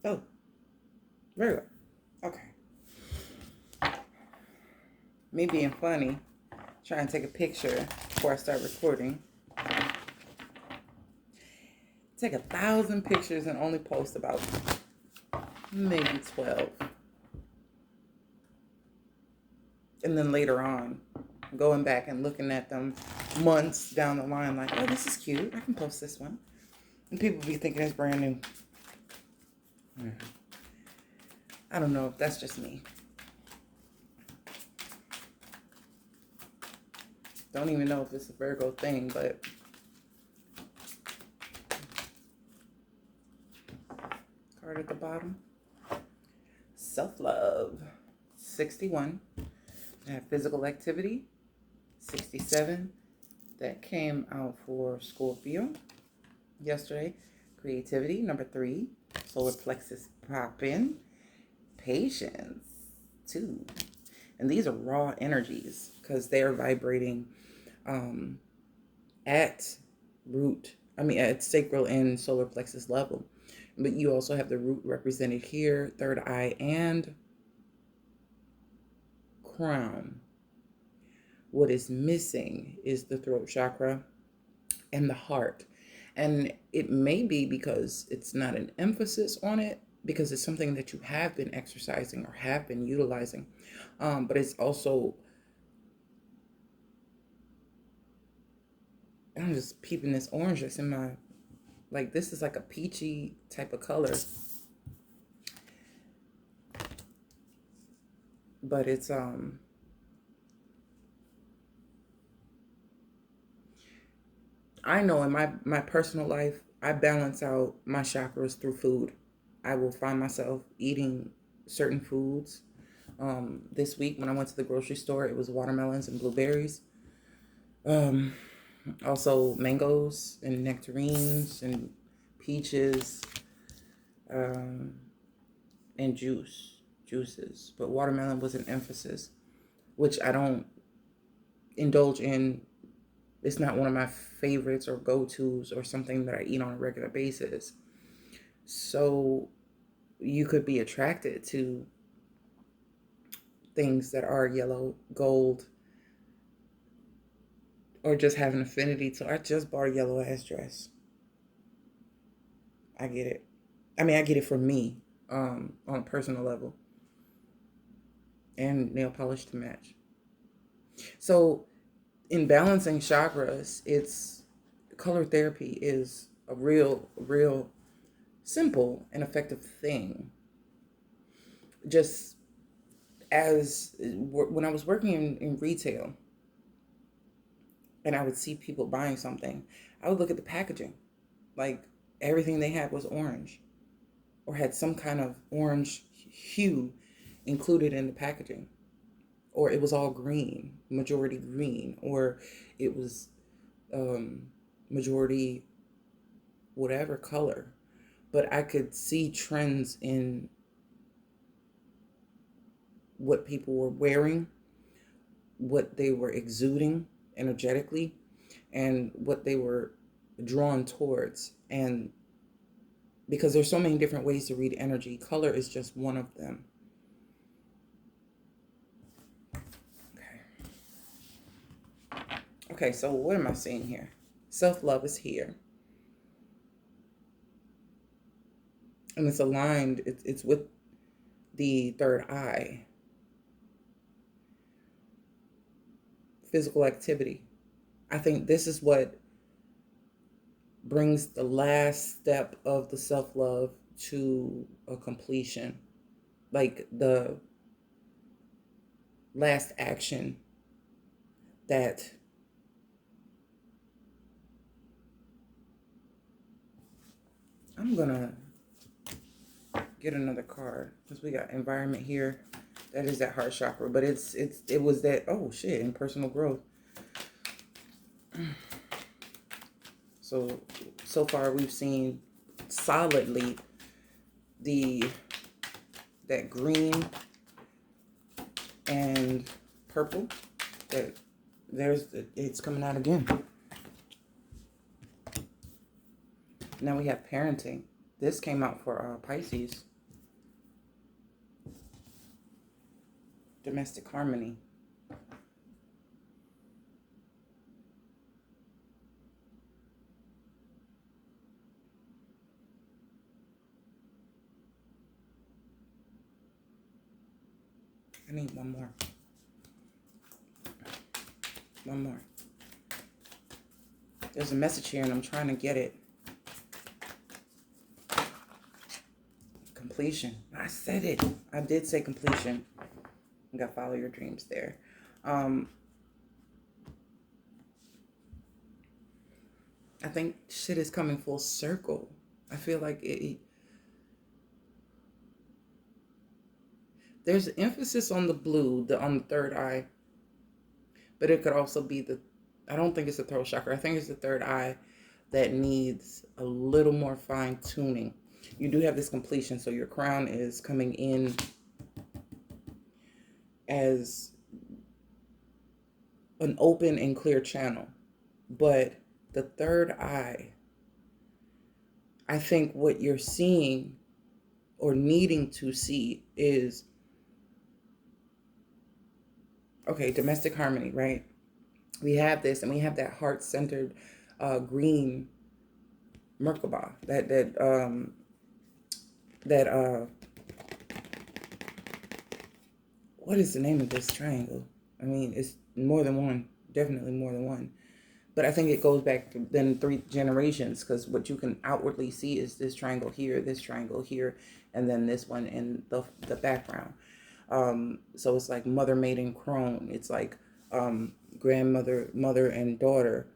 Oh, Virgo. Okay. Me being funny, trying to take a picture before I start recording. Take 1,000 pictures and only post about maybe 12. And then later on, going back and looking at them months down the line, like, oh, this is cute. I can post this one. And people be thinking it's brand new. I don't know if that's just me. Don't even know if it's a Virgo thing, but card at the bottom. Self-love. 61. I have physical activity. 67. That came out for Scorpio yesterday. Creativity. Number 3. Solar plexus popping. Patience. 2. And these are raw energies because they're vibrating at at sacral and solar plexus level. But you also have the root represented here, third eye, and crown. What is missing is the throat chakra and the heart. And it may be because it's not an emphasis on it, because it's something that you have been exercising or have been utilizing. But it's also, I'm just peeping this orange that's in my, like, this is like a peachy type of color. But it's, I know in my personal life, I balance out my chakras through food. I will find myself eating certain foods. This week when I went to the grocery store, it was watermelons and blueberries. Also mangoes and nectarines and peaches, and juices. But watermelon was an emphasis, which I don't indulge in. It's not one of my favorites or go-tos or something that I eat on a regular basis. So you could be attracted to things that are yellow, gold, or just have an affinity to. I just bought a yellow ass dress. I get it. I mean, I get it for me, on a personal level, and nail polish to match. So in balancing chakras, it's color therapy is a real simple and effective thing. Just as when I was working in retail and I would see people buying something, I would look at the packaging. Like, everything they had was orange or had some kind of orange hue included in the packaging. Or it was all green, majority green, or it was majority whatever color. But I could see trends in what people were wearing, what they were exuding energetically, and what they were drawn towards. And because there's so many different ways to read energy, color is just one of them. Okay, so what am I seeing here? Self-love is here. And it's aligned, it's with the third eye. Physical activity. I think this is what brings the last step of the self-love to a completion. Like the last action that I'm gonna get another card because we got environment here. That is that heart chakra, but it was that, oh shit, in personal growth. So far we've seen solidly that green and purple. That it's coming out again. Now we have parenting. This came out for Pisces. Domestic harmony. I need one more. One more. There's a message here and I'm trying to get it. Completion. I said it. I did say completion. You got to follow your dreams there. I think shit is coming full circle. I feel like there's emphasis on the blue, on the third eye, but it could also be I don't think it's the throat chakra. I think it's the third eye that needs a little more fine tuning. You do have this completion, so your crown is coming in as an open and clear channel. But the third eye, I think what you're seeing or needing to see is, okay, domestic harmony, right? We have this, and we have that heart-centered green Merkaba, what is the name of this triangle? I mean, it's more than one, definitely more than one. But I think it goes back to then 3 generations, because what you can outwardly see is this triangle here, and then this one in the background. So it's like mother, maiden, crone. It's like grandmother, mother, and daughter.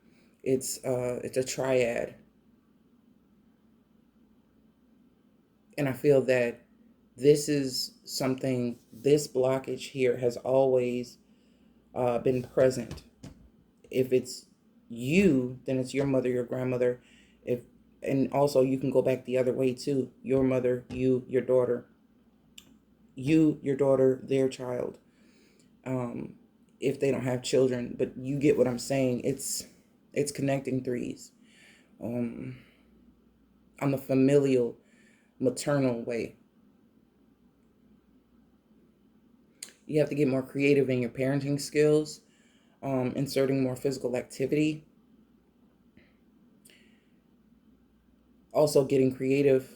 It's a triad. And I feel that this is something, this blockage here has always been present. If it's you, then it's your mother, your grandmother. And also you can go back the other way too. Your mother, you, your daughter. You, your daughter, their child. If they don't have children, but you get what I'm saying. It's connecting threes. On the familial, maternal way. You have to get more creative in your parenting skills, inserting more physical activity. Also getting creative,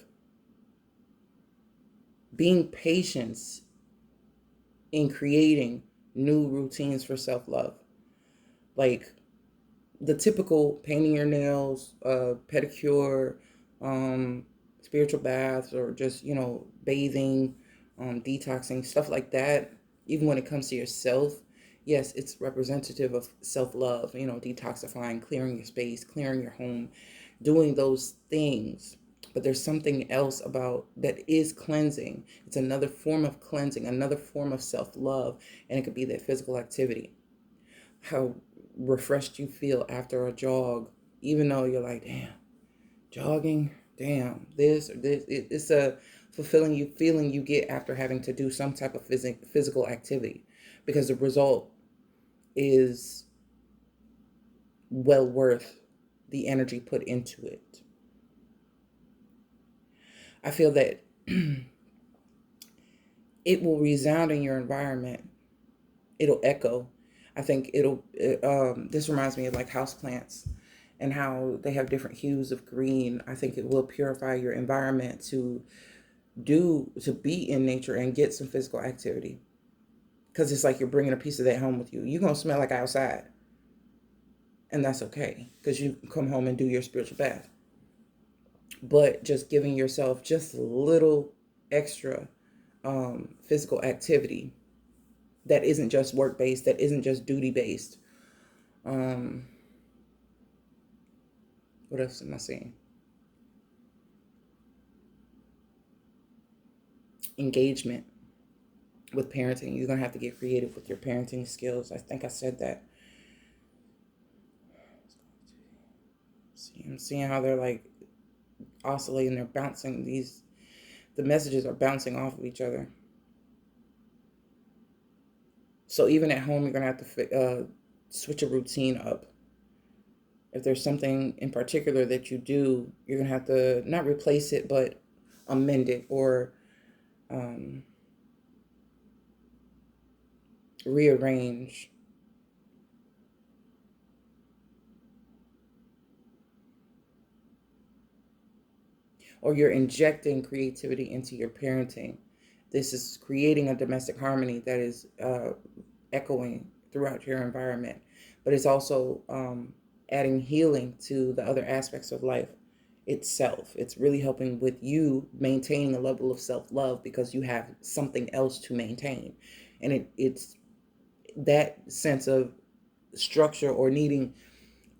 being patient in creating new routines for self-love. Like the typical painting your nails, pedicure, spiritual baths, or just, bathing, detoxing, stuff like that. Even when it comes to yourself, yes, it's representative of self-love, detoxifying, clearing your space, clearing your home, doing those things. But there's something else about that is cleansing. It's another form of cleansing, another form of self-love, and it could be that physical activity. How refreshed you feel after a jog, even though you're like, damn, jogging, damn, this or this. It's a fulfilling feeling you get after having to do some type of physical activity, because the result is well worth the energy put into it. I feel that it will resound in your environment. It'll echo. I think this reminds me of like houseplants and how they have different hues of green. I think it will purify your environment to be in nature and get some physical activity. Because it's like you're bringing a piece of that home with you. You're going to smell like outside. And that's okay, because you come home and do your spiritual bath. But just giving yourself just a little extra physical activity that isn't just work-based, that isn't just duty-based. What else am I saying? Engagement with parenting. You're going to have to get creative with your parenting skills. I think I said that. I'm seeing how they're like oscillating, they're bouncing. The messages are bouncing off of each other. So even at home, you're going to have to switch a routine up. If there's something in particular that you do, you're going to have to not replace it, but amend it, or rearrange, or you're injecting creativity into your parenting. This is creating a domestic harmony that is echoing throughout your environment, but it's also adding healing to the other aspects of life itself. It's really helping with you maintaining a level of self-love because you have something else to maintain. And it's that sense of structure or needing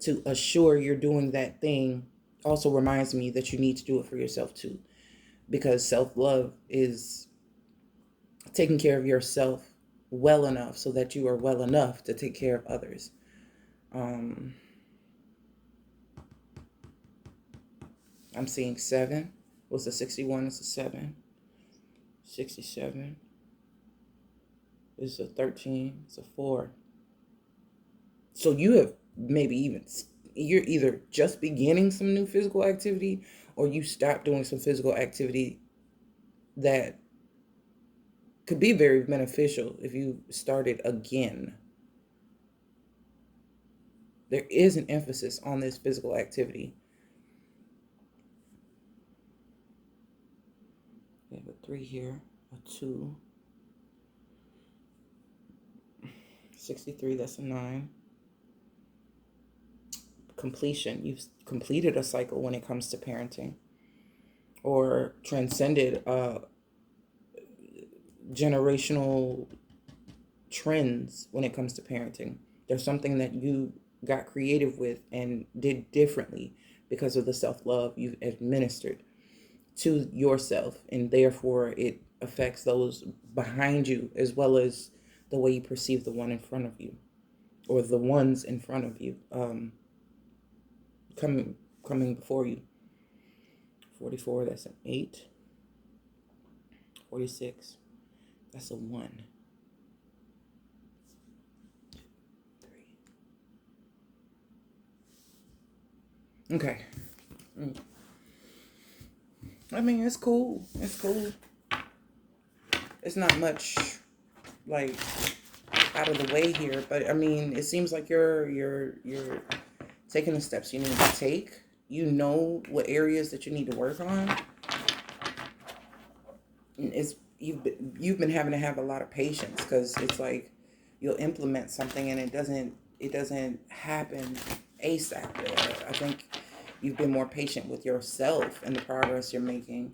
to assure you're doing that thing also reminds me that you need to do it for yourself too, because self-love is taking care of yourself well enough so that you are well enough to take care of others. um I'm seeing 7. What's the 61? It's a 7. 67 is a 13. It's a 4. So you have maybe even, you're either just beginning some new physical activity, or you stop doing some physical activity that could be very beneficial if you started again. There is an emphasis on this physical activity. We have a 3 here, a 2, 63, that's a 9. Completion. You've completed a cycle when it comes to parenting, or transcended generational trends when it comes to parenting. There's something that you got creative with and did differently because of the self-love you've administered to yourself, and therefore it affects those behind you as well as the way you perceive the one in front of you, or the ones in front of you, coming before you. 44, that's an 8. 46, that's a 1. 3. Okay. I mean, it's cool. It's cool. It's not much like out of the way here, but I mean, it seems like you're taking the steps you need to take. You know what areas that you need to work on. It's you've been having to have a lot of patience, because it's like you'll implement something and it doesn't happen ASAP. I think you've been more patient with yourself and the progress you're making,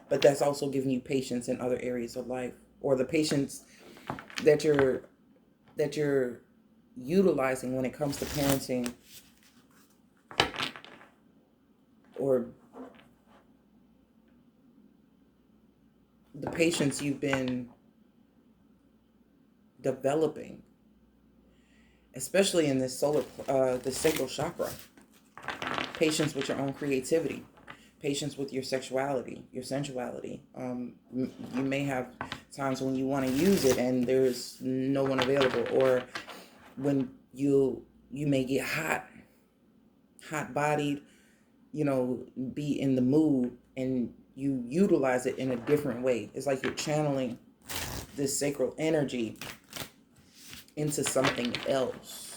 but that's also giving you patience in other areas of life, or the patience that you're utilizing when it comes to parenting, or the patience you've been developing, especially in this the sacral chakra. Patience with your own creativity, patience with your sexuality, your sensuality. You may have times when you want to use it and there's no one available, or when you may get hot bodied, be in the mood, and you utilize it in a different way. It's like you're channeling this sacral energy into something else,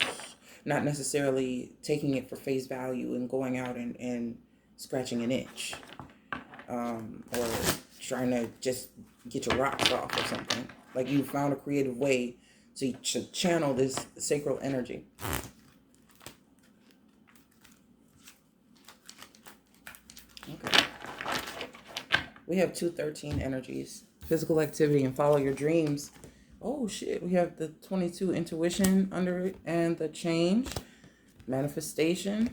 not necessarily taking it for face value and going out and scratching an itch, or trying to just get your rocks off or something. Like you found a creative way to channel this sacral energy. Okay. We have 213 energies. Physical activity and follow your dreams. Oh shit, we have the 22 intuition under it, and the change, manifestation,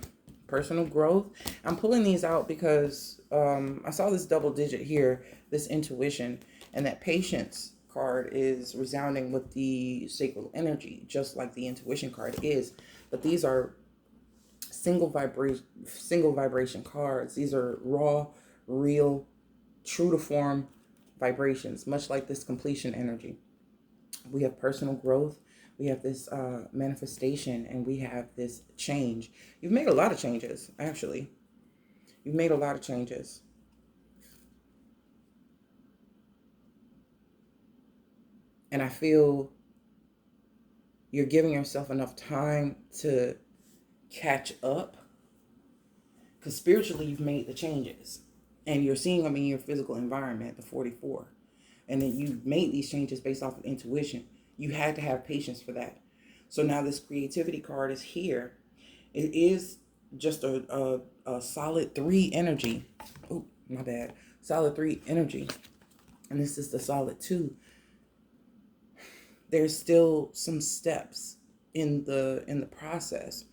personal growth. I'm pulling these out because I saw this double digit here, this intuition, and that patience card is resounding with the sacral energy, just like the intuition card is. But these are single vibration cards. These are raw, real, true to form vibrations, much like this completion energy. We have personal growth, we have this manifestation, and we have this change. You've made a lot of changes, actually. You've made a lot of changes. And I feel you're giving yourself enough time to catch up, because spiritually you've made the changes and you're seeing them in your physical environment, the 44. And then you made these changes based off of intuition. You had to have patience for that. So now this creativity card is here. It is just a solid 3 energy. Oh, my bad. Solid 3 energy. And this is the solid 2. There's still some steps in the process,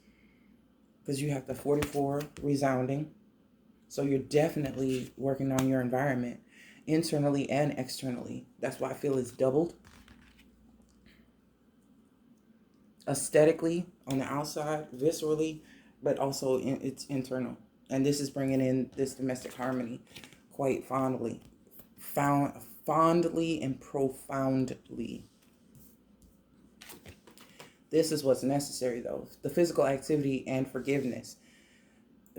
because you have the 44 resounding. So you're definitely working on your environment internally and externally. That's why I feel it's doubled. Aesthetically, on the outside, viscerally, but also it's internal. And this is bringing in this domestic harmony quite fondly. Fondly and profoundly. This is what's necessary, though. The physical activity and forgiveness.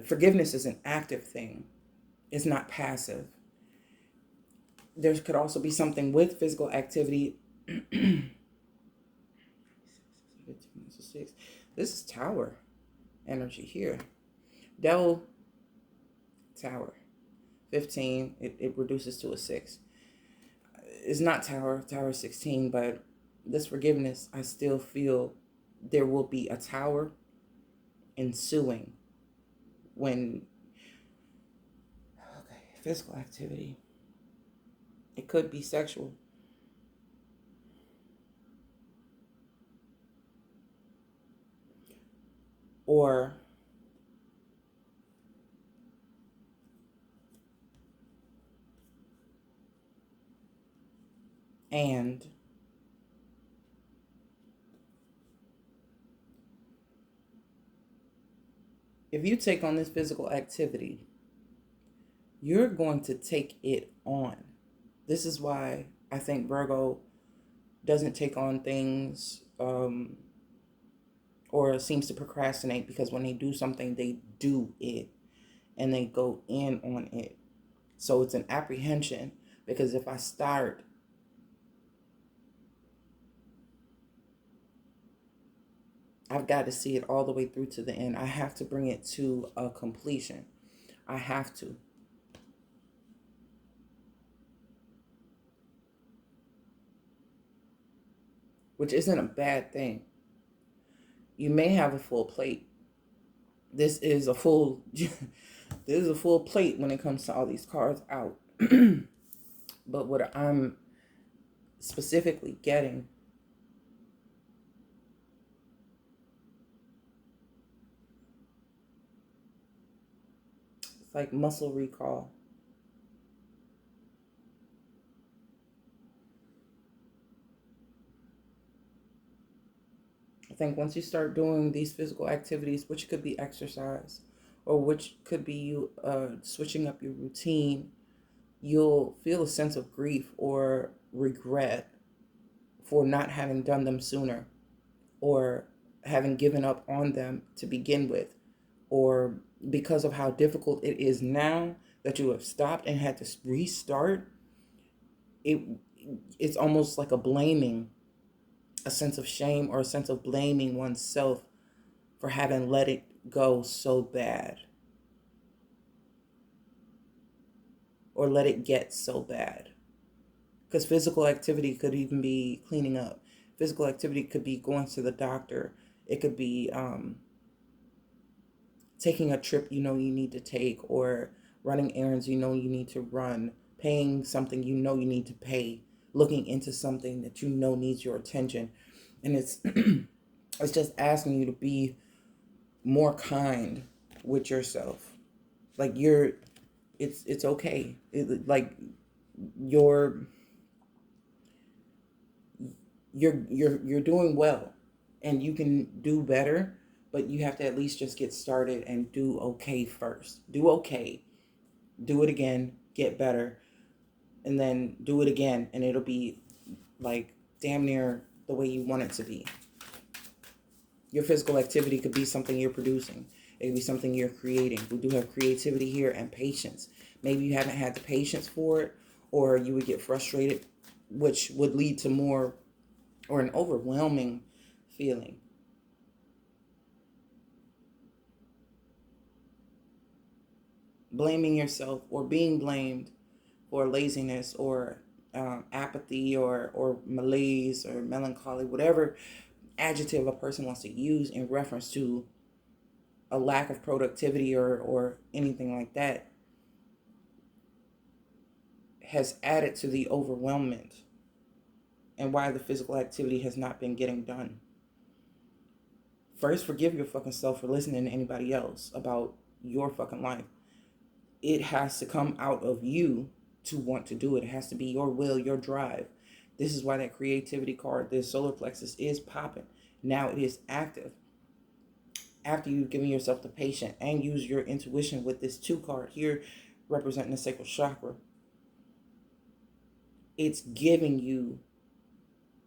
Forgiveness is an active thing. It's not passive. There could also be something with physical activity. This is Tower energy here. Devil, Tower. 15, it reduces to a 6. It's not Tower 16, but this forgiveness, I still feel there will be a Tower ensuing when, okay, physical activity. It could be sexual. Or and if you take on this physical activity, you're going to take it on. This is why I think Virgo doesn't take on things or seems to procrastinate, because when they do something, they do it and they go in on it. So it's an apprehension, because if I start, I've got to see it all the way through to the end. I have to bring it to a completion. I have to. Which isn't a bad thing. You may have a full plate. This is a full plate when it comes to all these cards out. But what I'm specifically getting, it's like muscle recall. I think once you start doing these physical activities, which could be exercise, or which could be you switching up your routine, you'll feel a sense of grief or regret for not having done them sooner, or having given up on them to begin with, or because of how difficult it is now that you have stopped and had to restart. It's almost like a sense of shame, or a sense of blaming oneself for having let it go so bad, or let it get so bad. Because physical activity could even be cleaning up. Physical activity could be going to the doctor. It could be taking a trip you know you need to take, or running errands you know you need to run, paying something you know you need to pay, looking into something that you know needs your attention. And it's it's just asking you to be more kind with yourself. Like it's okay. Like you're doing well, and you can do better, but you have to at least just get started and do okay first. Do okay. Do it again, get better, and then do it again, and it'll be like damn near the way you want it to be. Your physical activity could be something you're producing. It could be something you're creating. We do have creativity here, and patience. Maybe you haven't had the patience for it, or you would get frustrated, which would lead to more or an overwhelming feeling. Blaming yourself or being blamed for laziness or apathy or malaise or melancholy, whatever adjective a person wants to use in reference to a lack of productivity or anything like that, has added to the overwhelmment and why the physical activity has not been getting done. First, forgive your fucking self for listening to anybody else about your fucking life. It has to come out of you to want to do it. It has to be your will, your drive. This is why that creativity card, this solar plexus, is popping. Now it is active. After you've given yourself the patience and use your intuition with this 2 card here representing the sacral chakra, it's giving you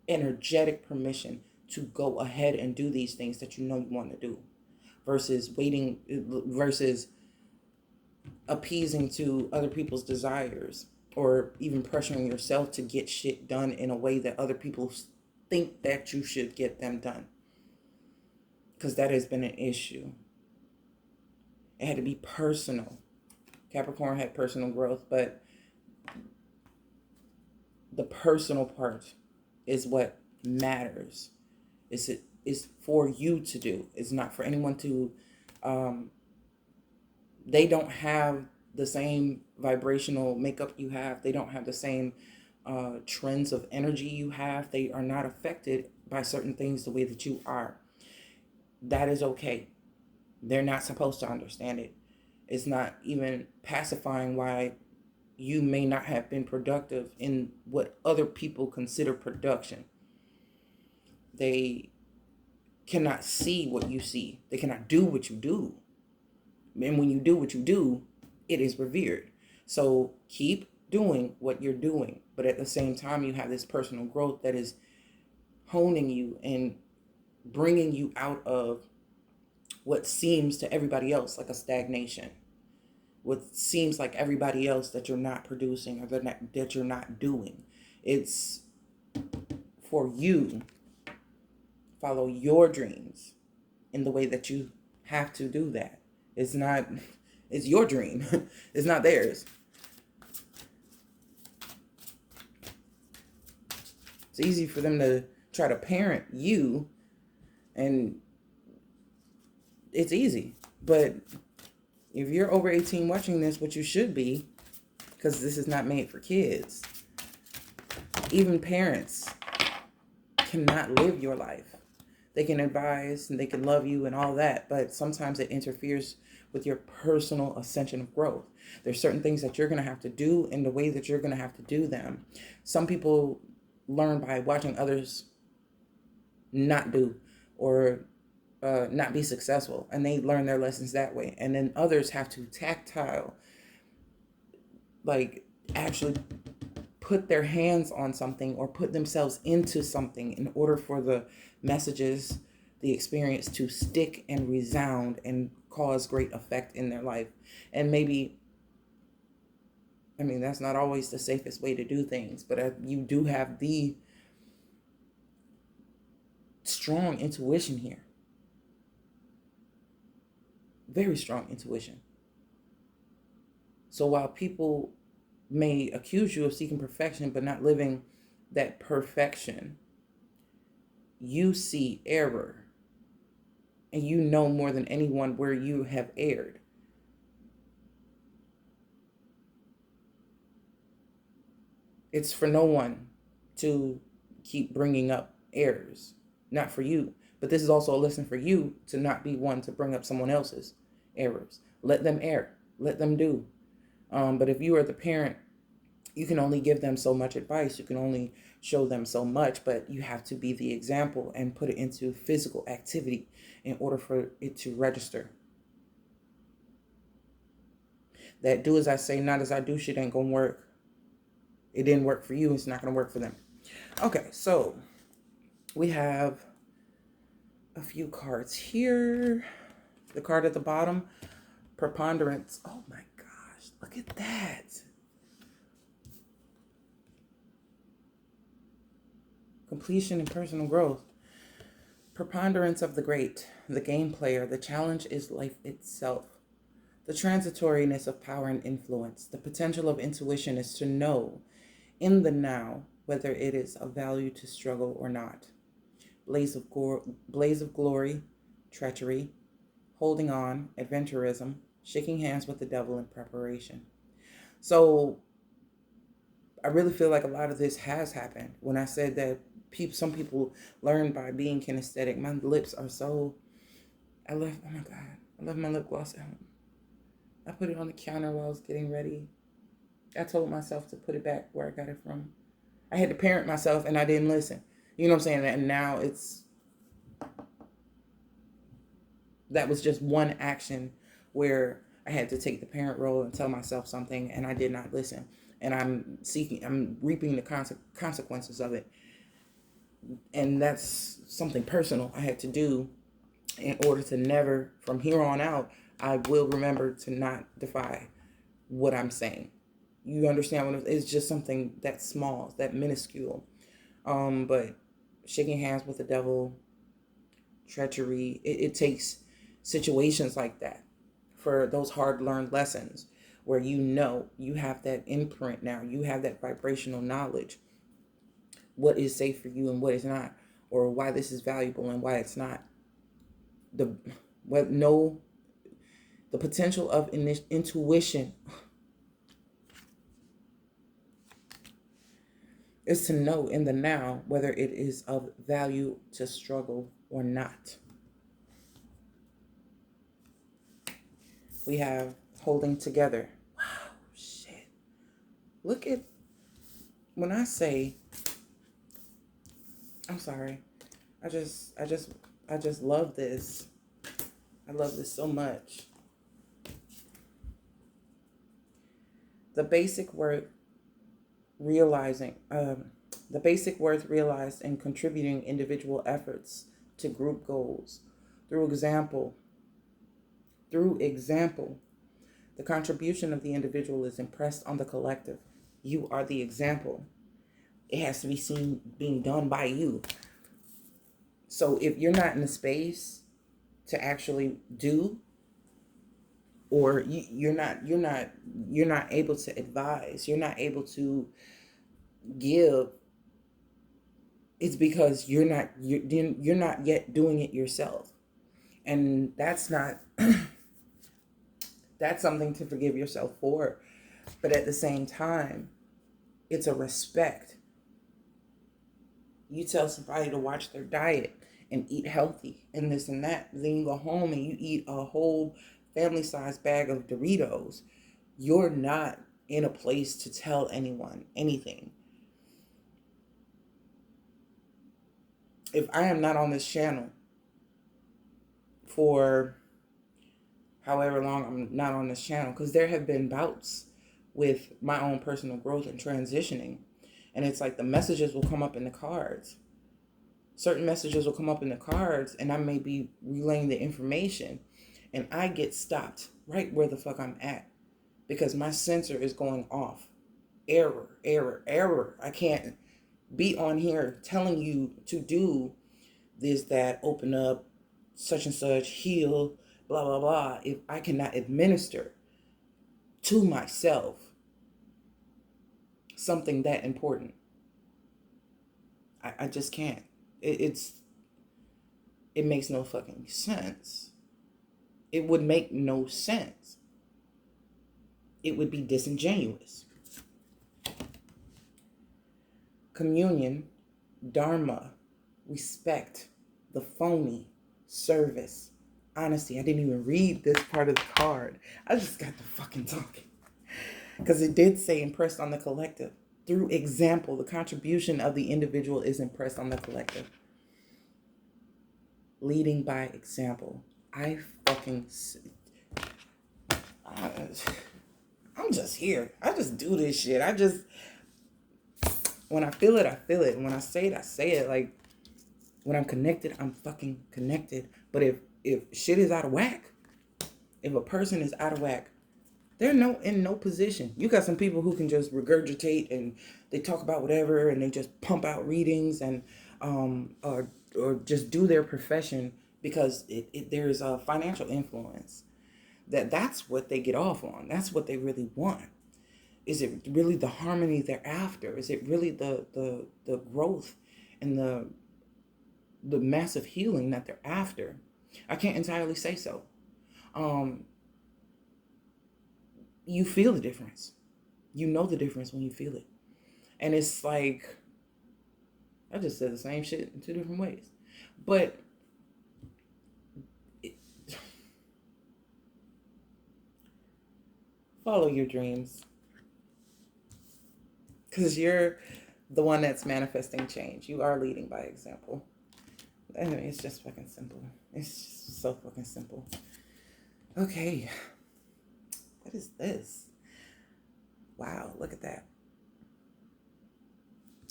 energetic permission to go ahead and do these things that you know you want to do, versus waiting, versus appeasing to other people's desires, or even pressuring yourself to get shit done in a way that other people think that you should get them done. Because that has been an issue. It had to be personal. Capricorn had personal growth, but the personal part is what matters. It's for you to do. It's not for anyone to, they don't have the same vibrational makeup you have. They don't have the same trends of energy you have. They are not affected by certain things the way that you are. That is okay. They're not supposed to understand it. It's not even pacifying why you may not have been productive in what other people consider production. They cannot see what you see. They cannot do what you do. And when you do what you do, it is revered. So keep doing what you're doing. But at the same time, you have this personal growth that is honing you and bringing you out of what seems to everybody else like a stagnation. What seems like everybody else that you're not producing or that you're not doing. It's for you. Follow your dreams in the way that you have to do that. It's your dream. It's not theirs. It's easy for them to try to parent you, and it's easy. But if you're over 18 watching this, what you should be, because this is not made for kids, even parents cannot live your life. They can advise and they can love you and all that, but sometimes it interferes with your personal ascension of growth. There's certain things that you're going to have to do in the way that you're going to have to do them. Some people learn by watching others not do or not be successful, and they learn their lessons that way. And then others have to tactile, like actually put their hands on something or put themselves into something in order for the messages, the experience to stick and resound and cause great effect in their life. And maybe, I mean, that's not always the safest way to do things, but you do have the strong intuition here. Very strong intuition. So while people may accuse you of seeking perfection but not living that perfection, you see error, and you know more than anyone where you have erred. It's for no one to keep bringing up errors, not for you. But this is also a lesson for you to not be one to bring up someone else's errors. Let them err. Let them do. But if you are the parent, you can only give them so much advice. You can only show them so much, but you have to be the example and put it into physical activity in order for it to register. That do as I say, not as I do shit ain't gonna work. It didn't work for you. It's not gonna work for them. Okay, so we have a few cards here. The card at the bottom, preponderance. Oh my gosh, look at that. completion and personal growth. Preponderance of the great, the game player, the challenge is life itself. The transitoriness of power and influence, the potential of intuition is to know in the now whether it is of value to struggle or not. Blaze of glory, treachery, holding on, adventurism, shaking hands with the devil in preparation. So I really feel like a lot of this has happened. When I said that some people learn by being kinesthetic, my lips are so, oh my God, I left my lip gloss at home. I put it on the counter while I was getting ready. I told myself to put it back where I got it from. I had to parent myself and I didn't listen. You know what I'm saying? And now that was just one action where I had to take the parent role and tell myself something and I did not listen. And I'm reaping the consequences of it. And that's something personal I had to do in order to never, from here on out, I will remember to not defy what I'm saying. You understand what it's just something that small, that minuscule. But shaking hands with the devil, treachery, it takes situations like that for those hard learned lessons where you have that imprint now, you have that vibrational knowledge, what is safe for you and what is not, or why this is valuable and why it's not. The potential of intuition is to know in the now whether it is of value to struggle or not. We have holding together. Wow, shit. Look at, when I say, I'm sorry. I just love this. I love this so much. The basic worth realized in contributing individual efforts to group goals. Through example, the contribution of the individual is impressed on the collective. You are the example. It has to be seen being done by you. So if you're not in a space to actually do, or you're not able to advise, you're not able to give, it's because you're not yet doing it yourself. And that's not that's something to forgive yourself for. But at the same time, it's a respect. You tell somebody to watch their diet and eat healthy and this and that. Then you go home and you eat a whole family-sized bag of Doritos. You're not in a place to tell anyone anything. If I am not on this channel for however long I'm not on this channel, because there have been bouts with my own personal growth and transitioning, and it's like the messages will come up in the cards. Certain messages will come up in the cards, and I may be relaying the information, and I get stopped right where the fuck I'm at because my sensor is going off. Error. I can't be on here telling you to do this, that, open up, such and such, heal, blah, blah, blah, if I cannot administer to myself something that important. I just can't. It makes no fucking sense. It would make no sense. It would be disingenuous. Communion, dharma, respect, the phony, service, honesty. I didn't even read this part of the card. I just got to fucking talking. Because it did say impressed on the collective. Through example, the contribution of the individual is impressed on the collective. Leading by example. I'm just here. I just do this shit. When I feel it, I feel it. And when I say it, I say it. Like, when I'm connected, I'm fucking connected. But if shit is out of whack, if a person is out of whack, they're in no position. You got some people who can just regurgitate and they talk about whatever and they just pump out readings and or just do their profession because there's a financial influence. That's what they get off on. That's what they really want. Is it really the harmony they're after? Is it really the growth and the massive healing that they're after? I can't entirely say so. Um, you feel the difference. You know the difference when you feel it. And it's like, I just said the same shit in two different ways. But it, follow your dreams. Because you're the one that's manifesting change. You are leading by example. I mean, it's just fucking simple. It's just so fucking simple. Okay. What is this? Wow, look at that.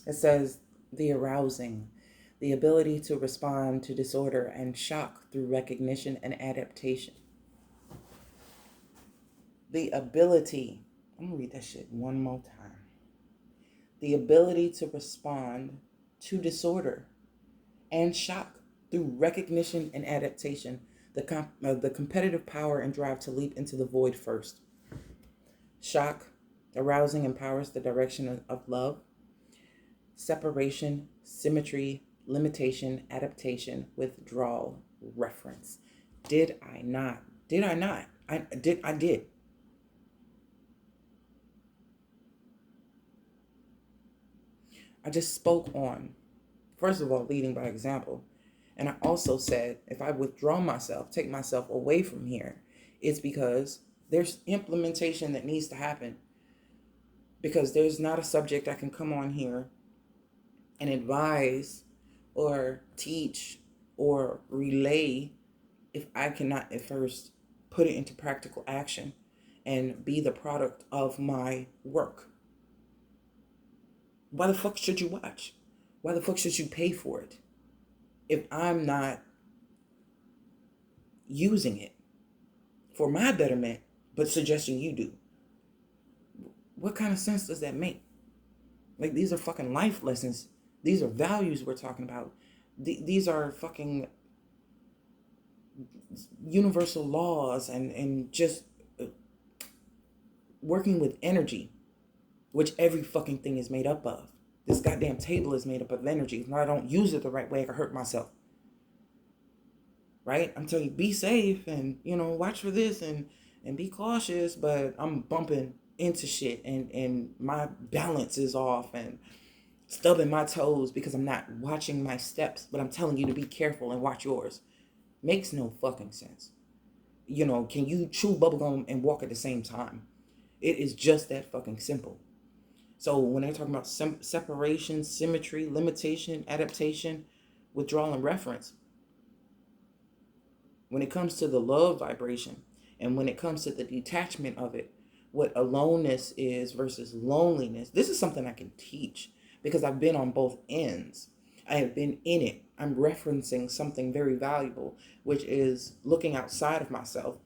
It says the arousing, the ability to respond to disorder and shock through recognition and adaptation. The ability, I'm gonna read that shit one more time. The ability to respond to disorder and shock through recognition and adaptation. The competitive power and drive to leap into the void first. Shock, arousing empowers the direction of love. Separation, symmetry, limitation, adaptation, withdrawal, reference. Did I not? Did I not? I did. I just spoke on, first of all, leading by example. And I also said, if I withdraw myself, take myself away from here, it's because there's implementation that needs to happen. Because there's not a subject I can come on here and advise or teach or relay if I cannot at first put it into practical action and be the product of my work. Why the fuck should you watch? Why the fuck should you pay for it if I'm not using it for my betterment, but suggesting you do? What kind of sense does that make? Like, these are fucking life lessons. These are values we're talking about. These are fucking universal laws and just working with energy, which every fucking thing is made up of. This goddamn table is made up of energy. If I don't use it the right way, I can hurt myself. Right? I'm telling you, be safe and, watch for this and be cautious, but I'm bumping into shit and my balance is off and stubbing my toes because I'm not watching my steps, but I'm telling you to be careful and watch yours. Makes no fucking sense. Can you chew bubblegum and walk at the same time? It is just that fucking simple. So when they're talking about separation, symmetry, limitation, adaptation, withdrawal, and reference, when it comes to the love vibration and when it comes to the detachment of it, what aloneness is versus loneliness, this is something I can teach because I've been on both ends. I have been in it. I'm referencing something very valuable, which is looking outside of myself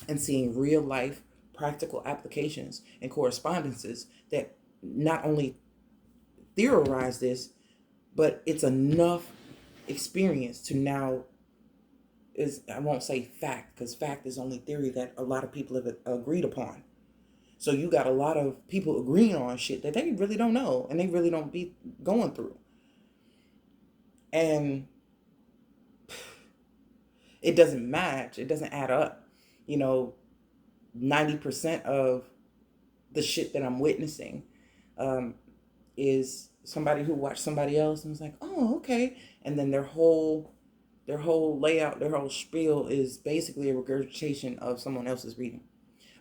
and seeing real life practical applications and correspondences that not only theorize this, but it's enough experience to now I won't say fact, because fact is only theory that a lot of people have agreed upon. So you got a lot of people agreeing on shit that they really don't know and they really don't be going through. And it doesn't match. It doesn't add up. 90% of the shit that I'm witnessing is somebody who watched somebody else and was like, oh, okay. And then their whole layout, their whole spiel is basically a regurgitation of someone else's reading.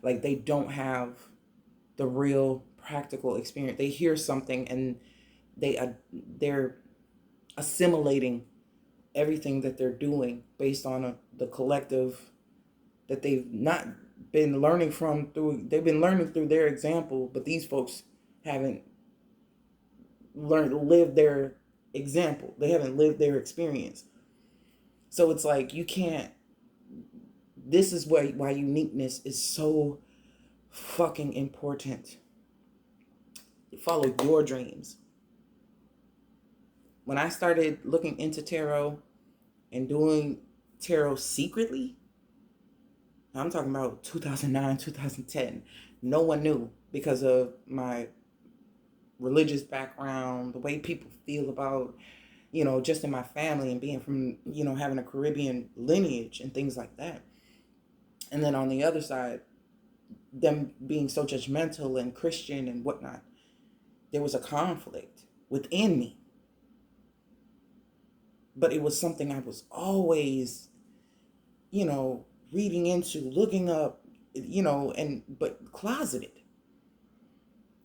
Like, they don't have the real practical experience. They hear something and they're assimilating everything that they're doing based on the collective that they've not been learning from they've been learning through their example, but these folks haven't lived their example. They haven't lived their experience. So it's like, you can't, this is why uniqueness is so fucking important. Follow your dreams. when I started looking into tarot and doing tarot secretly, I'm talking about 2009, 2010. No one knew because of my religious background, the way people feel about, just in my family and being from, having a Caribbean lineage and things like that. And then on the other side, them being so judgmental and Christian and whatnot, there was a conflict within me. But it was something I was always, reading into, looking up, but closeted.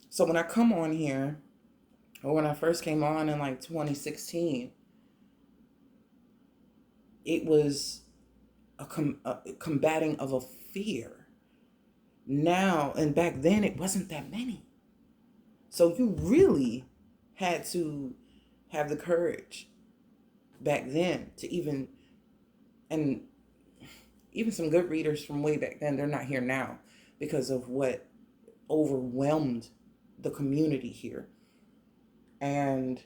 So when I come on here, or when I first came on in like 2016, it was a combating of a fear. Now, and back then it wasn't that many. So you really had to have the courage back then to even some good readers from way back then, they're not here now because of what overwhelmed the community here. And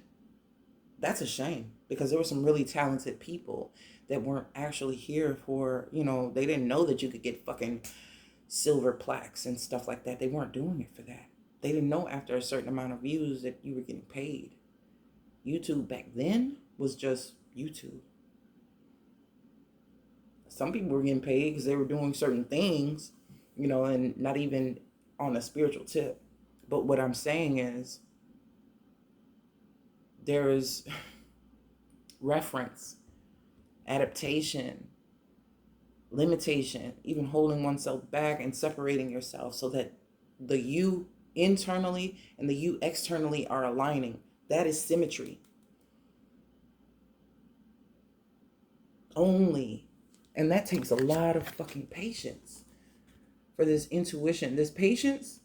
that's a shame because there were some really talented people that weren't actually here for, they didn't know that you could get fucking silver plaques and stuff like that. They weren't doing it for that. They didn't know after a certain amount of views that you were getting paid. YouTube back then was just YouTube. Some people were getting paid because they were doing certain things, and not even on a spiritual tip. But what I'm saying is there is reference, adaptation, limitation, even holding oneself back and separating yourself so that the you internally and the you externally are aligning. That is symmetry. Only. And that takes a lot of fucking patience for this intuition, this patience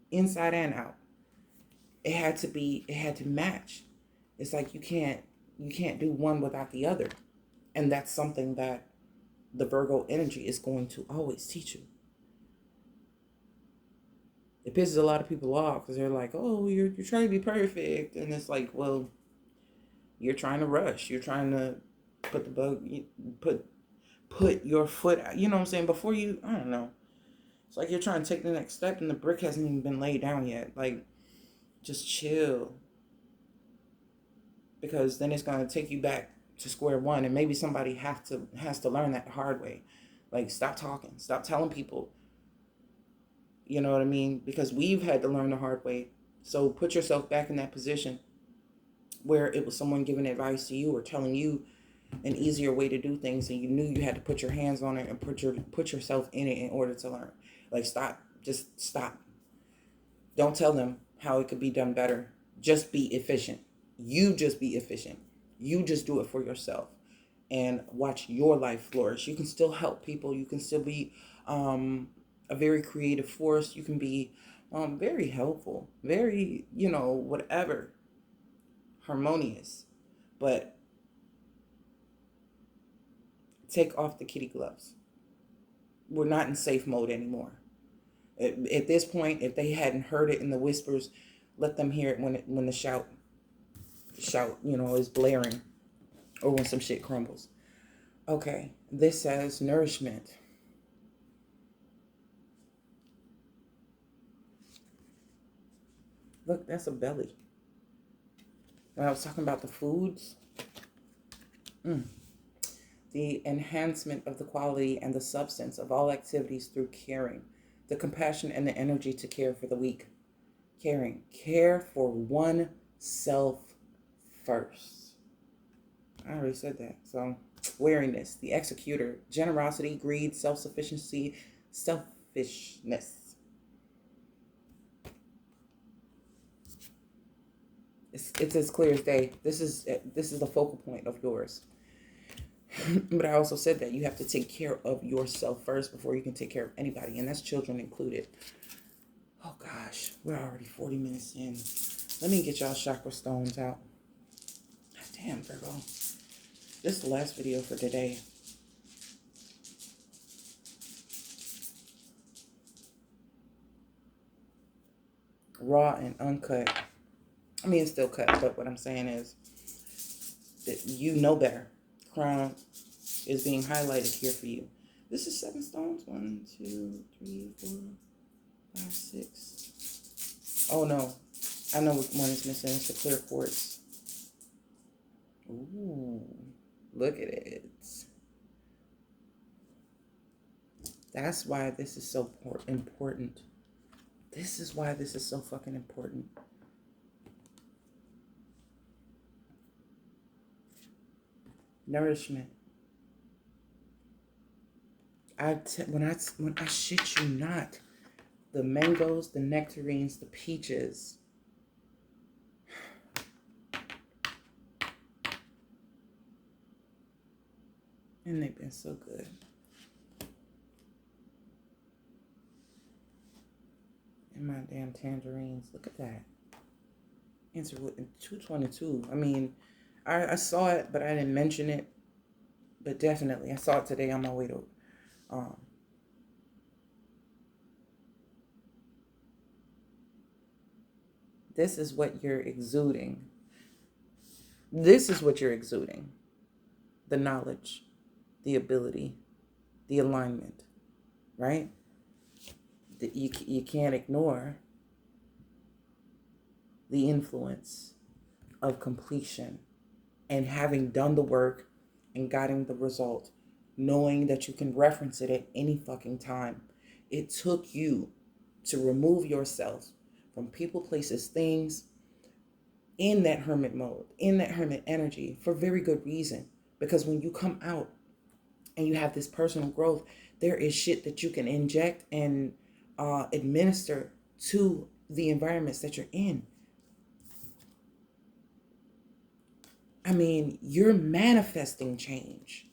inside and out. It had to match. It's like you can't do one without the other. And that's something that the Virgo energy is going to always teach you. It pisses a lot of people off because they're like, oh, you're trying to be perfect. And it's like, well, you're trying to rush. You're trying to put your foot out, you know what I'm saying, before you, I don't know. It's like you're trying to take the next step and the brick hasn't even been laid down yet. Like, just chill. Because then it's going to take you back to square one. And maybe somebody has to learn that the hard way. Like, stop talking. Stop telling people. You know what I mean? Because we've had to learn the hard way. So put yourself back in that position where it was someone giving advice to you or telling you an easier way to do things, and you knew you had to put your hands on it and put yourself in it in order to learn. Like, stop. Just stop. Don't tell them how it could be done better. Just be efficient. You just be efficient. You just do it for yourself and watch your life flourish. You can still help people. You can still be a very creative force. You can be very helpful, very, whatever, harmonious. But take off the kitty gloves. We're not in safe mode anymore. At this point, if they hadn't heard it in the whispers, let them hear it when the shout, is blaring, or when some shit crumbles. Okay, this says nourishment. Look, that's a belly. When I was talking about the foods, the enhancement of the quality and the substance of all activities through caring, the compassion and the energy to care for the weak. Caring. Care for oneself first. I already said that. So, wariness, the executor, generosity, greed, self-sufficiency, selfishness. It's as clear as day. This is the focal point of yours. But I also said that you have to take care of yourself first before you can take care of anybody, and that's children included. Oh gosh, we're already 40 minutes in. Let me get y'all chakra stones out. Damn, Virgo. This is the last video for today. Raw and uncut. I mean, it's still cut, but what I'm saying is You know better. Crown is being highlighted here for you. This is 7 stones. 1, 2, 3, 4, 5, 6. Oh no. I know what one is missing. It's the clear quartz. Ooh. Look at it. That's why this is so important. This is why this is so fucking important. Nourishment. When I shit you not, the mangoes, the nectarines, the peaches. And they've been so good. And my damn tangerines. Look at that. Answer with 222. I mean, I saw it, but I didn't mention it. But definitely, I saw it today on my way to. This is what you're exuding. This is what you're exuding. The knowledge, the ability, the alignment, right? You can't ignore the influence of completion and having done the work and getting the result, knowing that you can reference it at any fucking time. It took you to remove yourself from people, places, things in that hermit mode, in that hermit energy for very good reason. Because when you come out and you have this personal growth, there is shit that you can inject and administer to the environments that you're in. I mean, you're manifesting change.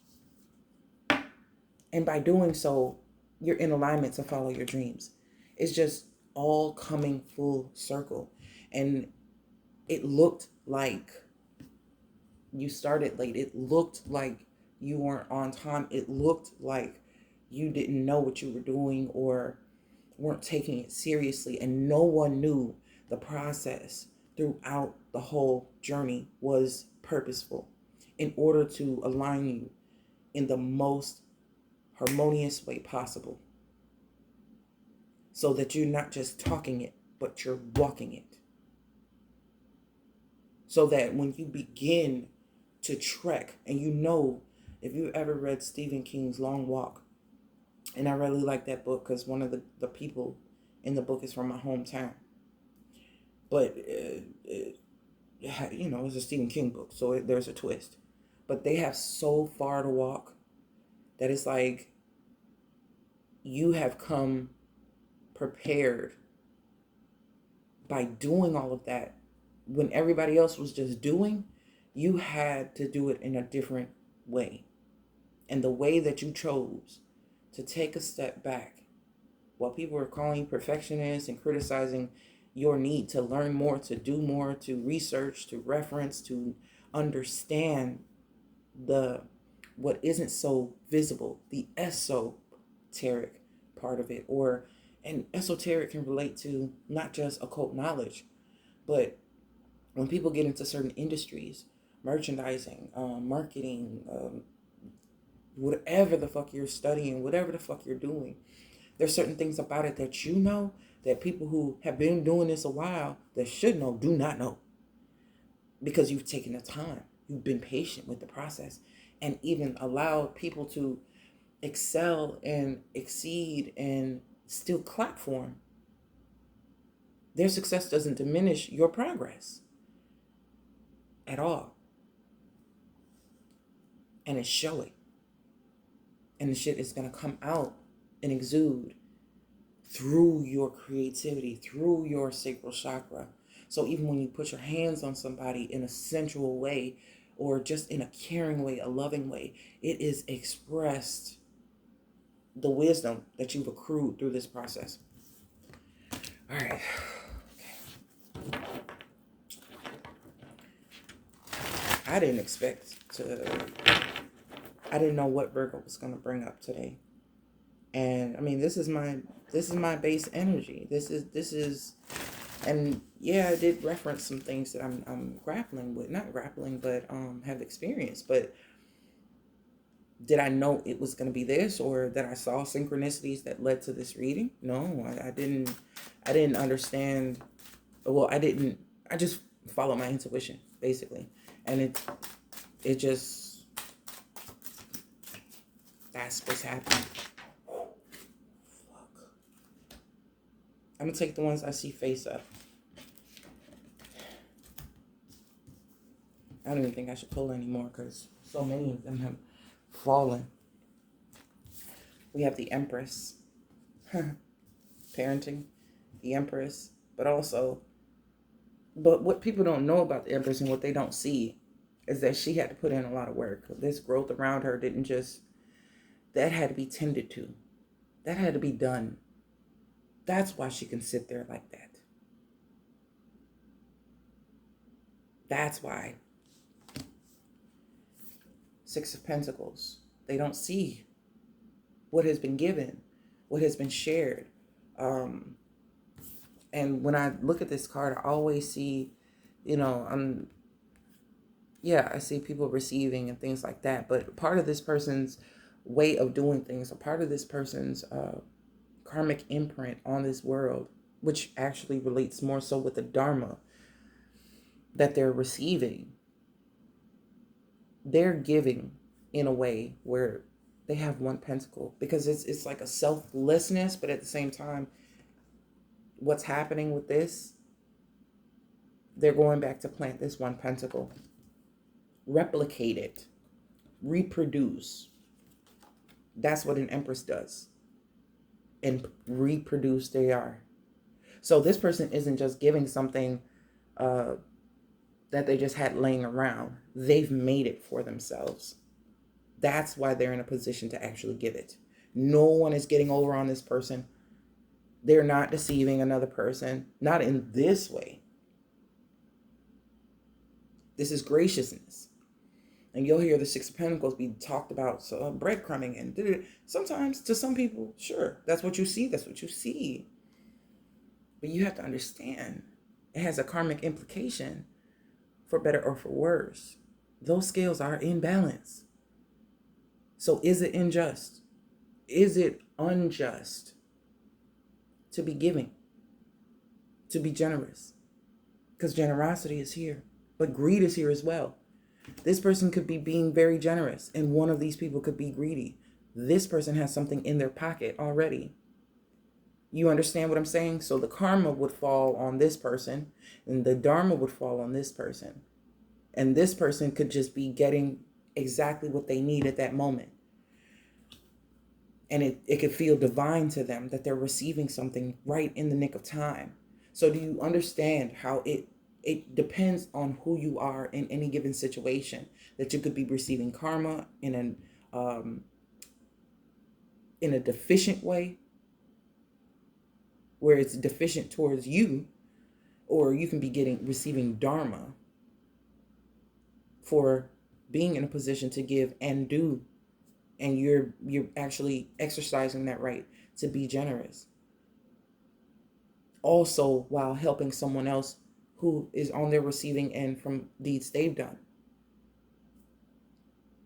And by doing so, you're in alignment to follow your dreams. It's just all coming full circle. And it looked like you started late. It looked like you weren't on time. It looked like you didn't know what you were doing or weren't taking it seriously. And no one knew the process throughout the whole journey was purposeful in order to align you in the most harmonious way possible. So that you're not just talking it, but you're walking it. So that when you begin to trek, and you know, if you ever read Stephen King's Long Walk, and I really like that book because one of the people in the book is from my hometown. But, you know, it's a Stephen King book, so there's a twist. But they have so far to walk that it's like you have come prepared by doing all of that. When everybody else was just doing, you had to do it in a different way. And the way that you chose to take a step back while people were calling you perfectionist and criticizing your need to learn more, to do more, to research, to reference, to understand what isn't so visible, the esoteric part of it. And esoteric can relate to not just occult knowledge, but when people get into certain industries, merchandising, marketing, whatever the fuck you're studying, whatever the fuck you're doing, there's certain things about it that you know that people who have been doing this a while that should know do not know, because you've taken the time, you've been patient with the process, and even allowed people to excel and exceed and still clap for them. Their success doesn't diminish your progress at all. And it's showing. And the shit is going to come out and exude through your creativity, through your sacral chakra. So even when you put your hands on somebody in a sensual way, or just in a caring way, a loving way, it is expressed the wisdom that you've accrued through this process. All right. Okay. I didn't know what Virgo was going to bring up today. And I mean, this is my base energy. This is And yeah, I did reference some things that I'm grappling with, not grappling, but have experienced. But did I know it was going to be this, or that I saw synchronicities that led to this reading? No, I didn't. I didn't understand. Well, I didn't. I just follow my intuition basically, and it just, that's what's happening. Fuck. I'm gonna take the ones I see face up. I don't even think I should pull anymore because so many of them have fallen. We have the Empress, parenting, the Empress, but also, but what people don't know about the Empress and what they don't see is that she had to put in a lot of work. This growth around her didn't just, that had to be tended to. That had to be done. That's why she can sit there like that. That's why. Six of Pentacles. They don't see what has been given, what has been shared. And when I look at this card, I always see, I see people receiving and things like that. But part of this person's way of doing things, a part of this person's karmic imprint on this world, which actually relates more so with the Dharma that they're receiving, they're giving in a way where they have one pentacle, because it's like a selflessness, but at the same time, what's happening with this, they're going back to plant this one pentacle, replicate it, reproduce. That's what an Empress does. And reproduce they are. So this person isn't just giving something that they just had laying around. They've made it for themselves. That's why they're in a position to actually give it. No one is getting over on this person. They're not deceiving another person. Not in this way. This is graciousness. And you'll hear the Six of Pentacles be talked about, so breadcrumbing and sometimes to some people, sure, that's what you see. That's what you see. But you have to understand, it has a karmic implication, for better or for worse. Those scales are in balance. So is it unjust? Is it unjust to be giving, to be generous? Because generosity is here, but greed is here as well. This person could be being very generous, and one of these people could be greedy. This person has something in their pocket already. You understand what I'm saying? So the karma would fall on this person, and the dharma would fall on this person. And this person could just be getting exactly what they need at that moment. And it could feel divine to them that they're receiving something right in the nick of time. So do you understand how it depends on who you are in any given situation, that you could be receiving karma in a deficient way, where it's deficient towards you, or you can be receiving dharma for being in a position to give and do, and you're actually exercising that right to be generous, also while helping someone else who is on their receiving end from deeds they've done.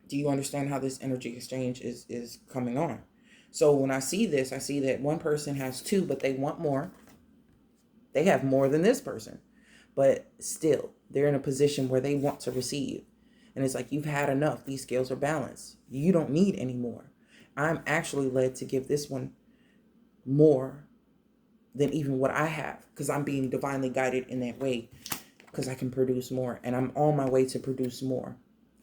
Do you understand how this energy exchange is coming on? So when I see this, I see that one person has two, but they want more. They have more than this person, but still they're in a position where they want to receive. And it's like, you've had enough. These scales are balanced. You don't need any more. I'm actually led to give this one more than even what I have, because I'm being divinely guided in that way, because I can produce more, and I'm on my way to produce more,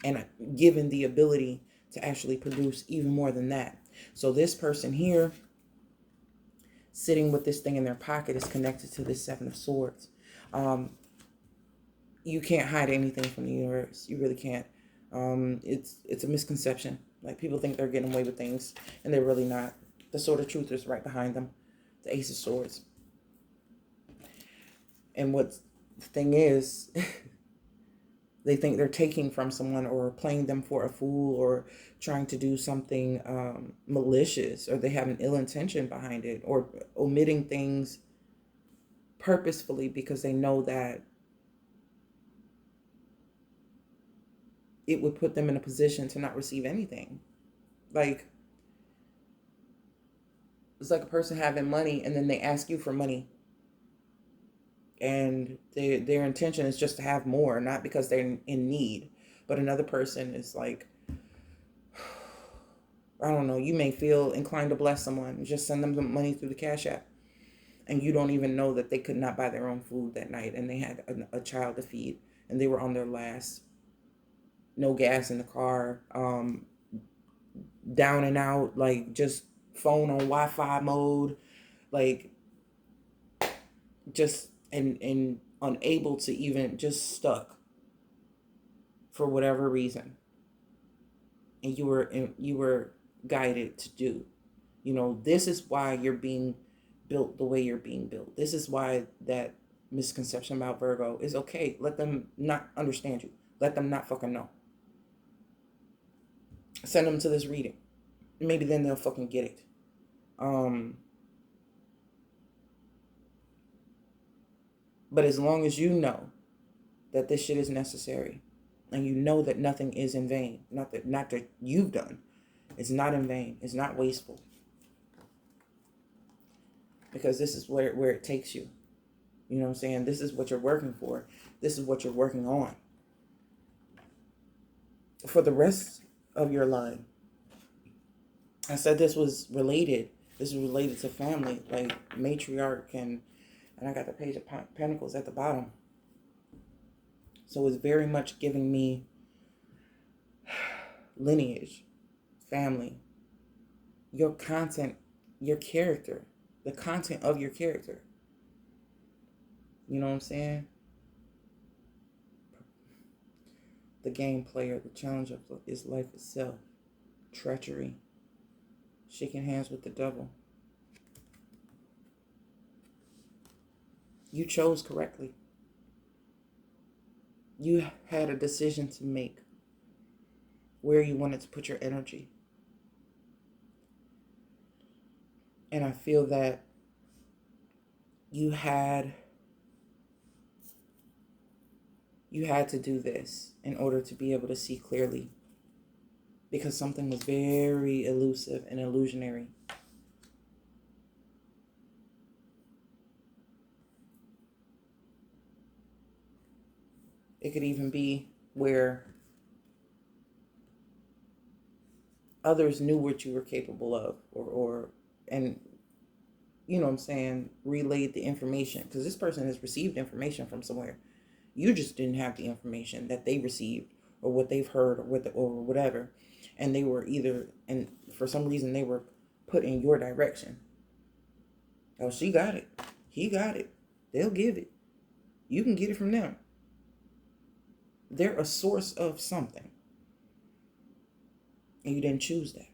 and given the ability to actually produce even more than that. So this person here sitting with this thing in their pocket is connected to this Seven of Swords. You can't hide anything from the universe. You really can't. It's a misconception. Like, people think they're getting away with things, and they're really not. The Sword of Truth is right behind them. The Ace of Swords. And what the thing is, they think they're taking from someone, or playing them for a fool, or trying to do something malicious, or they have an ill intention behind it, or omitting things purposefully because they know that it would put them in a position to not receive anything. Like, it's like a person having money and then they ask you for money, and their intention is just to have more, not because they're in need. But another person is like, I don't know, you may feel inclined to bless someone, just send them the money through the Cash App, and you don't even know that they could not buy their own food that night, and they had a child to feed, and they were on their last, no gas in the car, down and out, like just phone on Wi-Fi mode, like just and unable to even, just stuck for whatever reason, and you were guided to do. This is why you're being built the way you're being built. This is why that misconception about Virgo is okay. Let them not understand you. Let them not fucking know. Send them to this reading. Maybe then they'll fucking get it. But as long as you know that this shit is necessary, and you know that nothing is in vain, not that you've done, it's not in vain, it's not wasteful, because this is where it takes you. You know what I'm saying? This is what you're working for. This is what you're working on for the rest of your life. I said this was related. This is related to family, like matriarch, and I got the Page of Pentacles at the bottom. So it's very much giving me lineage, family, your content, your character, the content of your character. You know what I'm saying? The game player, the challenge of is life itself. Treachery. Shaking hands with the devil. You chose correctly. You had a decision to make where you wanted to put your energy. And I feel that you had to do this in order to be able to see clearly, because something was very elusive and illusionary. It could even be where others knew what you were capable of, and you know what I'm saying, relayed the information, because this person has received information from somewhere. You just didn't have the information that they received, or what they've heard, or whatever. And they were and for some reason they were put in your direction. Oh, she got it. He got it. They'll give it. You can get it from them. They're a source of something. And you didn't choose that.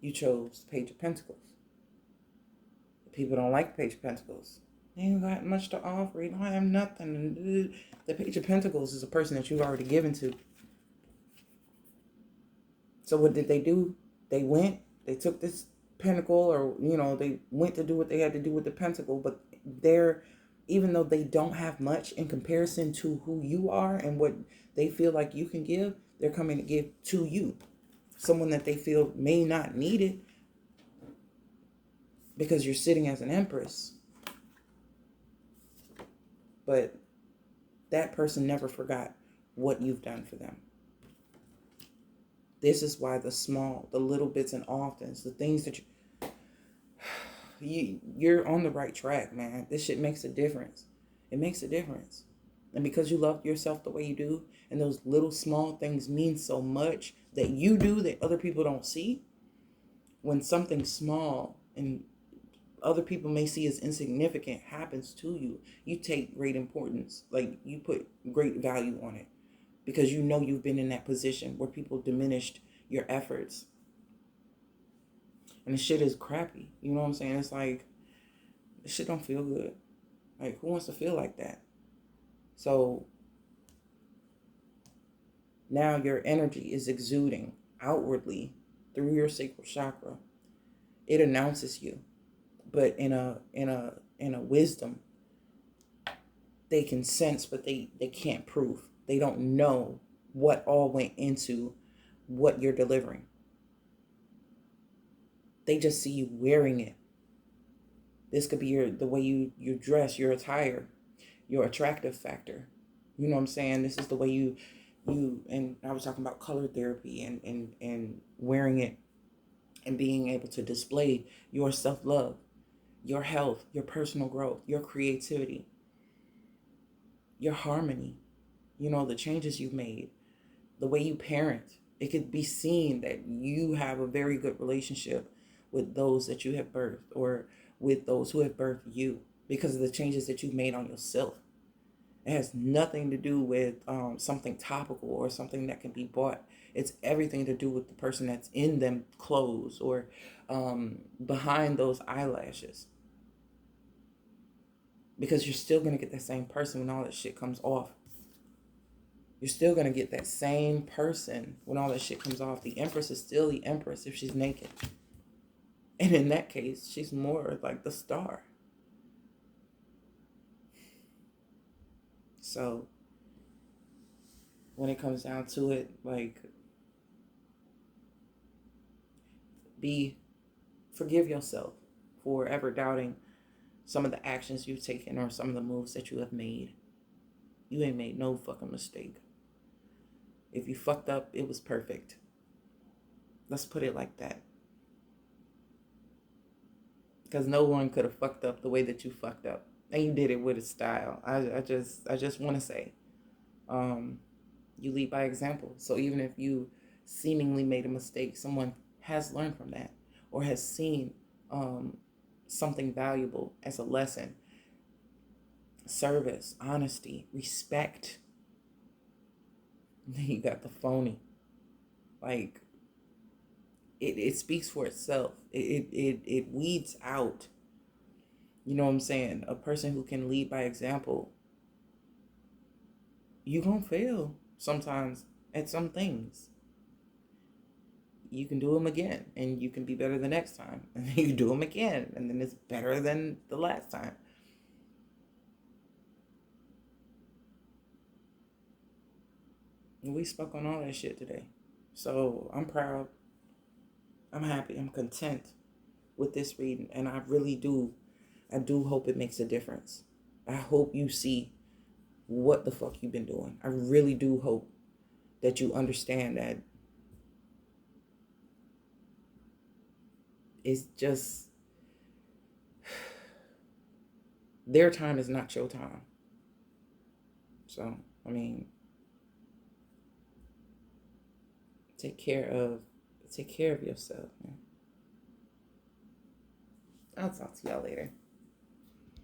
You chose the Page of Pentacles. People don't like the Page of Pentacles. They ain't got much to offer. You don't have nothing. The Page of Pentacles is a person that you've already given to. So what did they do? They took this pentacle, or, they went to do what they had to do with the pentacle, but even though they don't have much in comparison to who you are and what they feel like you can give, they're coming to give to you. Someone that they feel may not need it, because you're sitting as an empress. But that person never forgot what you've done for them. This is why the little bits and oftens, the things that you're on the right track, man. This shit makes a difference. It makes a difference. And because you love yourself the way you do, and those little small things mean so much that you do that other people don't see, when something small and other people may see as insignificant happens to you, you take great importance. Like, you put great value on it, because you know you've been in that position where people diminished your efforts. And the shit is crappy. You know what I'm saying? It's like, this shit don't feel good. Like, who wants to feel like that? So Now your energy is exuding outwardly through your sacral chakra. It announces you, but in a wisdom they can sense, but they can't prove. They don't know what all went into what you're delivering. They just see you wearing it. This could be the way you dress, your attire, your attractive factor. You know what I'm saying? This is the way and I was talking about color therapy and wearing it and being able to display your self-love, your health, your personal growth, your creativity, your harmony, the changes you've made, the way you parent. It could be seen that you have a very good relationship with those that you have birthed, or with those who have birthed you, because of the changes that you've made on yourself. It has nothing to do with something topical or something that can be bought. It's everything to do with the person that's in them clothes, or behind those eyelashes. Because you're still going to get that same person when all that shit comes off. You're still going to get that same person when all that shit comes off. The Empress is still the Empress if she's naked. And in that case, she's more like the star. So when it comes down to it, like, forgive yourself for ever doubting some of the actions you've taken or some of the moves that you have made. You ain't made no fucking mistake. If you fucked up, it was perfect. Let's put it like that. Because no one could have fucked up the way that you fucked up. And you did it with a style. I just want to say, you lead by example. So even if you seemingly made a mistake, someone has learned from that, or has seen something valuable as a lesson. Service, honesty, respect. Then you got the phony. Like, it speaks for itself. It weeds out. You know what I'm saying? A person who can lead by example. You gonna fail sometimes at some things. You can do them again, and you can be better the next time. And then you do them again, and then it's better than the last time. And we spoke on all that shit today. So I'm proud. I'm happy. I'm content with this reading. And I do hope it makes a difference. I hope you see what the fuck you've been doing. I really do hope that you understand that it's just, their time is not your time. So, I mean, take care of yourself, man. I'll talk to y'all later.